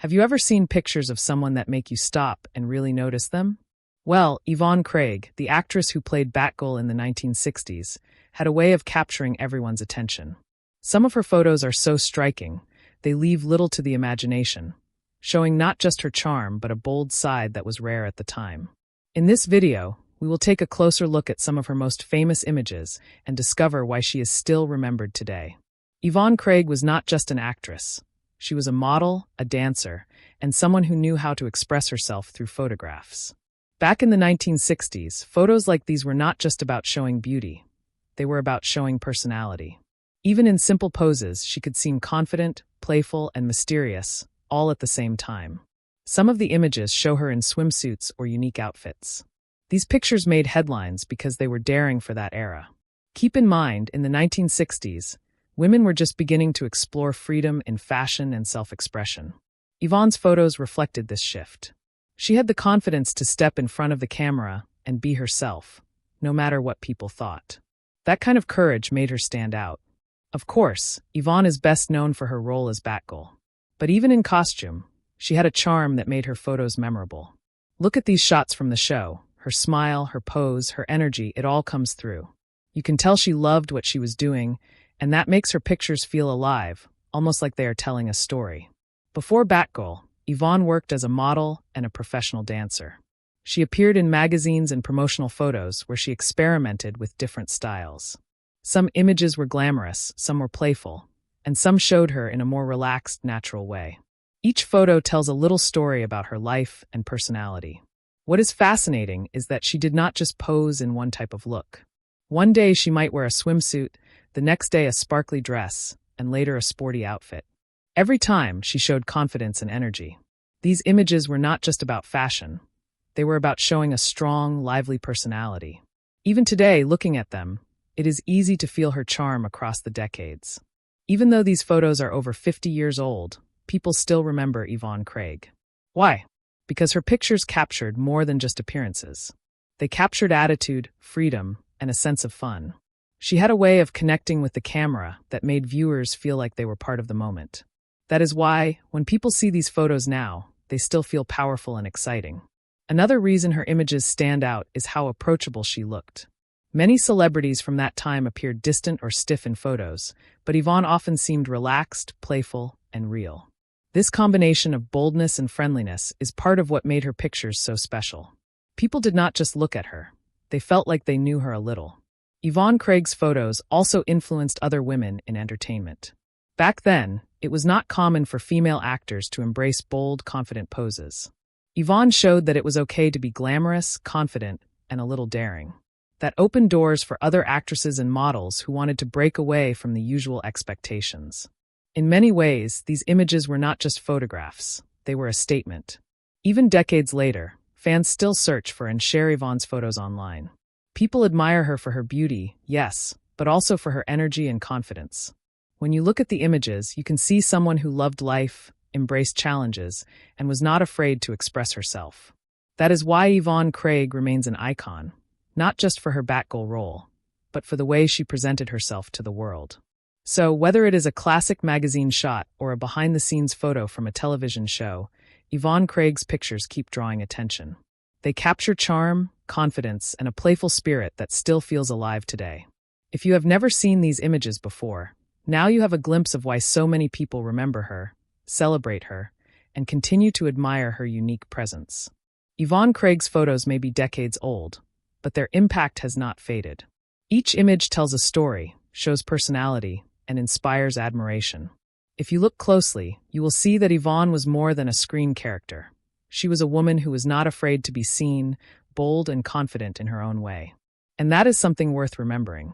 Have you ever seen pictures of someone that make you stop and really notice them? Well, Yvonne Craig, the actress who played Batgirl in the 1960s, had a way of capturing everyone's attention. Some of her photos are so striking, they leave little to the imagination, showing not just her charm but a bold side that was rare at the time. In this video, we will take a closer look at some of her most famous images and discover why she is still remembered today. Yvonne Craig was not just an actress. She was a model, a dancer, and someone who knew how to express herself through photographs. Back in the 1960s, photos like these were not just about showing beauty. They were about showing personality. Even in simple poses, she could seem confident, playful, and mysterious, all at the same time. Some of the images show her in swimsuits or unique outfits. These pictures made headlines because they were daring for that era. Keep in mind, in the 1960s, women were just beginning to explore freedom in fashion and self-expression. Yvonne's photos reflected this shift. She had the confidence to step in front of the camera and be herself, no matter what people thought. That kind of courage made her stand out. Of course, Yvonne is best known for her role as Batgirl. But even in costume, she had a charm that made her photos memorable. Look at these shots from the show. Her smile, her pose, her energy, it all comes through. You can tell she loved what she was doing, and that makes her pictures feel alive, almost like they are telling a story. Before Batgirl, Yvonne worked as a model and a professional dancer. She appeared in magazines and promotional photos where she experimented with different styles. Some images were glamorous, some were playful, and some showed her in a more relaxed, natural way. Each photo tells a little story about her life and personality. What is fascinating is that she did not just pose in one type of look. One day she might wear a swimsuit, the next day a sparkly dress, and later a sporty outfit. Every time, she showed confidence and energy. These images were not just about fashion. They were about showing a strong, lively personality. Even today, looking at them, it is easy to feel her charm across the decades. Even though these photos are over 50 years old, people still remember Yvonne Craig. Why? Because her pictures captured more than just appearances. They captured attitude, freedom, and a sense of fun. She had a way of connecting with the camera that made viewers feel like they were part of the moment. That is why, when people see these photos now, they still feel powerful and exciting. Another reason her images stand out is how approachable she looked. Many celebrities from that time appeared distant or stiff in photos, but Yvonne often seemed relaxed, playful, and real. This combination of boldness and friendliness is part of what made her pictures so special. People did not just look at her. They felt like they knew her a little. Yvonne Craig's photos also influenced other women in entertainment. Back then, it was not common for female actors to embrace bold, confident poses. Yvonne showed that it was okay to be glamorous, confident, and a little daring. That opened doors for other actresses and models who wanted to break away from the usual expectations. In many ways, these images were not just photographs, they were a statement. Even decades later, fans still search for and share Yvonne's photos online. People admire her for her beauty, yes, but also for her energy and confidence. When you look at the images, you can see someone who loved life, embraced challenges, and was not afraid to express herself. That is why Yvonne Craig remains an icon, not just for her Batgirl role, but for the way she presented herself to the world. So, whether it is a classic magazine shot or a behind-the-scenes photo from a television show, Yvonne Craig's pictures keep drawing attention. They capture charm, confidence, and a playful spirit that still feels alive today. If you have never seen these images before, now you have a glimpse of why so many people remember her, celebrate her, and continue to admire her unique presence. Yvonne Craig's photos may be decades old, but their impact has not faded. Each image tells a story, shows personality, and inspires admiration. If you look closely, you will see that Yvonne was more than a screen character. She was a woman who was not afraid to be seen, bold and confident in her own way. And that is something worth remembering.